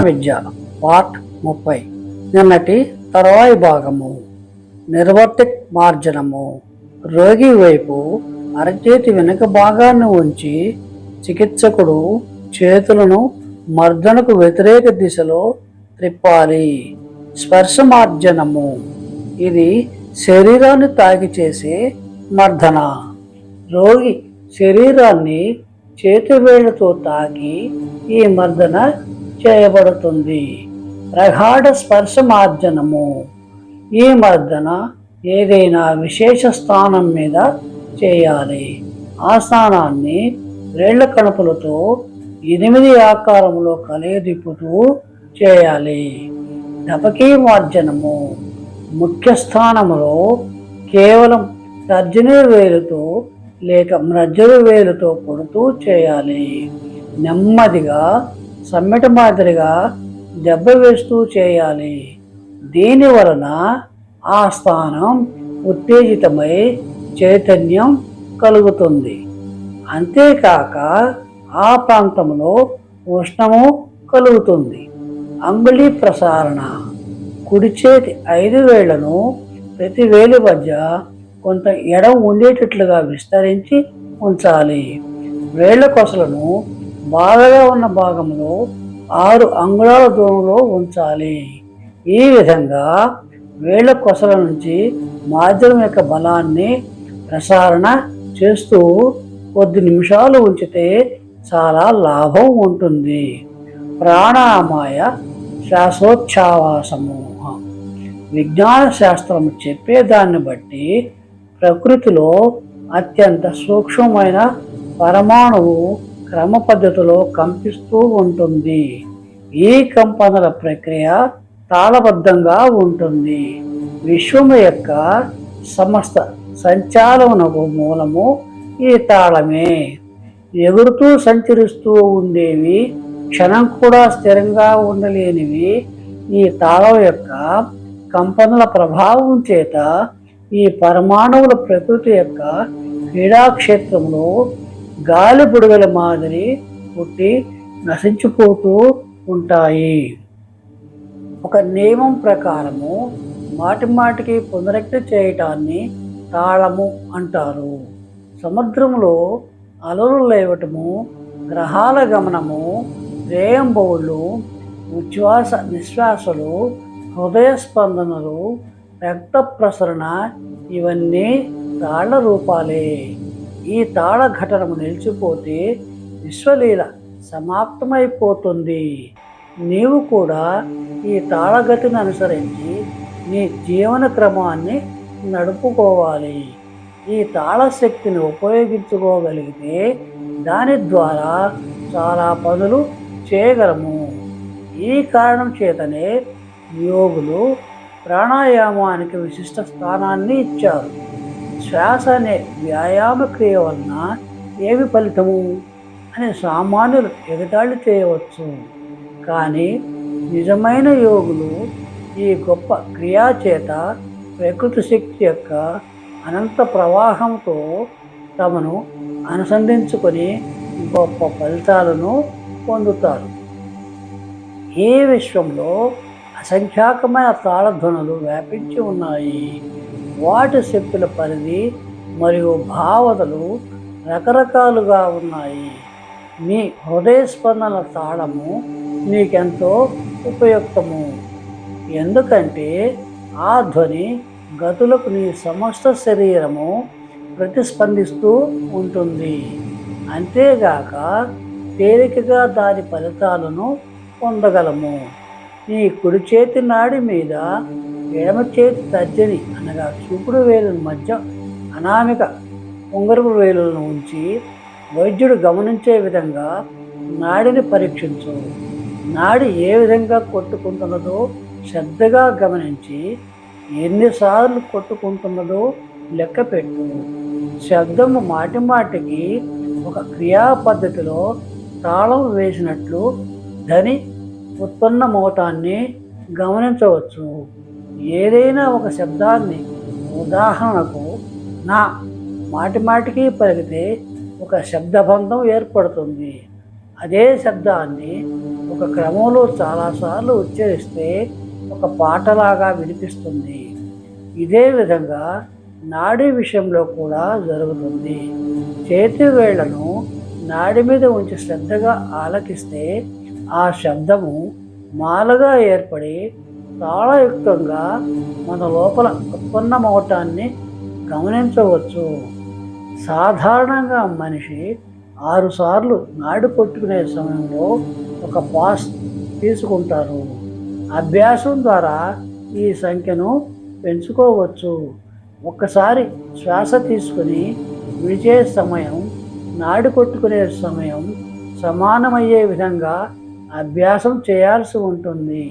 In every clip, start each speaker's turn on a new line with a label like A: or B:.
A: విద్య part 30. నిన్నటి తర్వాయి భాగము. నిర్వర్తిక్ మార్జనము. రోగి వైపు అరచేతి వెనుక భాగాన్ని ఉంచి చికిత్సకుడు చేతులను మర్దనకు వ్యతిరేక దిశలో త్రిప్పాలి. స్పర్శ మార్జనము. ఇది శరీరాన్ని తాకి చేసే మర్దన. రోగి శరీరాన్ని చేతివేళ్లతో తాకి ఈ మర్దన చేయబడుతుంది. ప్రగాఢ స్పర్శ మార్జనము. ఈ మర్దన ఏదైనా విశేష స్థానం మీద చేయాలి. ఆ స్థానాన్ని వేళ్ల కణుపులతో 8 ఆకారంలో కలయదిప్పుతూ చేయాలి. ధపకీ మార్జనము. ముఖ్య స్థానములో కేవలం తర్జనీ వేలుతో లేక మ్రజ్జలు వేలుతో కొడుతూ చేయాలి. నెమ్మదిగా సమ్మెట మాదిరిగా దెబ్బ వేస్తూ చేయాలి. దీని వలన ఆ స్థానం ఉత్తేజితమై చైతన్యం కలుగుతుంది. అంతేకాక ఆ ప్రాంతంలో ఉష్ణము కలుగుతుంది. అంగుళీ ప్రసారణ. కుడి చేతి 5 వేళ్లను ప్రతి వేలి మధ్య కొంత ఎడం ఉండేటట్లుగా విస్తరించి ఉంచాలి. వేళ్ల కొసలను బాధగా ఉన్న భాగంలో 6 అంగుళాల దూరంలో ఉంచాలి. ఈ విధంగా వేళ్ల కొసల నుంచి మాధ్యమం యొక్క బలాన్ని ప్రసారణ చేస్తూ కొద్ది నిమిషాలు ఉంచితే చాలా లాభం ఉంటుంది. ప్రాణాయామాయ శ్వాసోచ్ఛ్వాసము. విజ్ఞాన శాస్త్రము చెప్పేదాన్ని బట్టి ప్రకృతిలో అత్యంత సూక్ష్మమైన పరమాణువు క్రమ పద్ధతిలో కంపిస్తూ ఉంటుంది. ఈ కంపనల ప్రక్రియ తాళబద్ధంగా ఉంటుంది. విశ్వము యొక్క సమస్త సంచాలనకు మూలము ఈ తాళమే. ఎగురుతూ సంచరిస్తూ ఉండేవి, క్షణం కూడా స్థిరంగా ఉండలేనివి ఈ తాళం యొక్క కంపనల ప్రభావం చేత ఈ పరమాణువుల ప్రకృతి యొక్క క్రీడాక్షేత్రంలో గాలి బుడగల మాదిరి పుట్టి నశించిపోతూ ఉంటాయి. ఒక నియమం ప్రకారము మాటిమాటికి పునరుక్తి చేయటాన్ని తాళము అంటారు. సముద్రంలో అలలు లేవటము, గ్రహాల గమనము, రేయంబవుళ్ళు, ఉచ్ఛ్వాస నిశ్వాసలు, హృదయ స్పందనలు, రక్త ప్రసరణ ఇవన్నీ తాళ రూపాలే. ఈ తాళ ఘటనము నిలిచిపోతే విశ్వలీల సమాప్తమైపోతుంది. నీవు కూడా ఈ తాళగతిని అనుసరించి నీ జీవన క్రమాన్ని నడుపుకోవాలి. ఈ తాళశక్తిని ఉపయోగించుకోగలిగితే దాని ద్వారా చాలా పనులు చేయగలము. ఈ కారణం చేతనే యోగులు ప్రాణాయామానికి విశిష్ట స్థానాన్ని ఇచ్చారు. శ్వాస అనే వ్యాయామ క్రియ వలన ఏమి ఫలితము అని సామాన్యులు ఎగతాళి చేయవచ్చు. కానీ నిజమైన యోగులు ఈ గొప్ప క్రియా చేత ప్రకృతి శక్తి యొక్క అనంత ప్రవాహంతో తమను అనుసంధించుకొని గొప్ప ఫలితాలను పొందుతారు. ఈ విశ్వంలో అసంఖ్యాకమైన తాళధ్వనులు వ్యాపించి ఉన్నాయి. వాటి శక్తుల పరిధి మరియు భావనలు రకరకాలుగా ఉన్నాయి. నీ హృదయ స్పందన తాళము నీకెంతో ఉపయుక్తము. ఎందుకంటే ఆ ధ్వని గతులకు నీ సమస్త శరీరము ప్రతిస్పందిస్తూ ఉంటుంది. అంతేగాక తేలికగా దాని ఫలితాలను పొందగలము. నీ కుడి చేతి నాడి మీద ఎడమ చేతి తర్జని అనగా చూపుడు వేలుల మధ్య అనామిక ఉంగరపు వేలులను ఉంచి వైద్యుడు గమనించే విధంగా నాడిని పరీక్షించు. నాడి ఏ విధంగా కొట్టుకుంటున్నదో శ్రద్ధగా గమనించి ఎన్నిసార్లు కొట్టుకుంటున్నదో లెక్క పెట్టు. శబ్దము మాటిమాటికి ఒక క్రియా పద్ధతిలో తాళం వేసినట్లు ధ్వని ఉత్పన్నమవటాన్ని గమనించవచ్చు. ఏదైనా ఒక శబ్దాన్ని ఉదాహరణకు నా మాటిమాటికి పలికితే ఒక శబ్దబంధం ఏర్పడుతుంది. అదే శబ్దాన్ని ఒక క్రమంలో చాలాసార్లు ఉచ్చరిస్తే ఒక పాటలాగా వినిపిస్తుంది. ఇదే విధంగా నాడి విషయంలో కూడా జరుగుతుంది. చేతి వేళ్లను నాడి మీద ఉంచి శ్రద్ధగా ఆలకిస్తే ఆ శబ్దము మాలగా ఏర్పడి తాళయుక్తంగా మన లోపల ఉత్పన్నమవటాన్ని గమనించవచ్చు. సాధారణంగా మనిషి 6 సార్లు నాడి కొట్టుకునే సమయంలో ఒక పాస్ తీసుకుంటారు. అభ్యాసం ద్వారా ఈ సంఖ్యను పెంచుకోవచ్చు. ఒక్కసారి శ్వాస తీసుకుని విడిచే సమయం, నాడి కొట్టుకునే సమయం సమానమయ్యే విధంగా అభ్యాసం చేయాల్సి ఉంటుంది.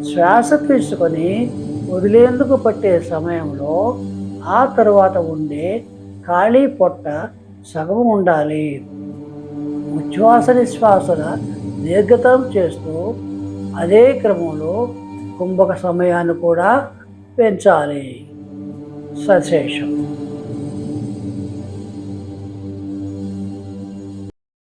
A: శ్వాస తీసుకొని వదిలేందుకు పట్టే సమయంలో ఆ తరువాత ఉండే ఖాళీ పొట్ట సగం ఉండాలి. ఉచ్ఛ్వాస నిశ్వాసల దీర్ఘతరం చేస్తూ అదే క్రమంలో కుంభక సమయాన్ని కూడా పెంచాలి. సశేషం.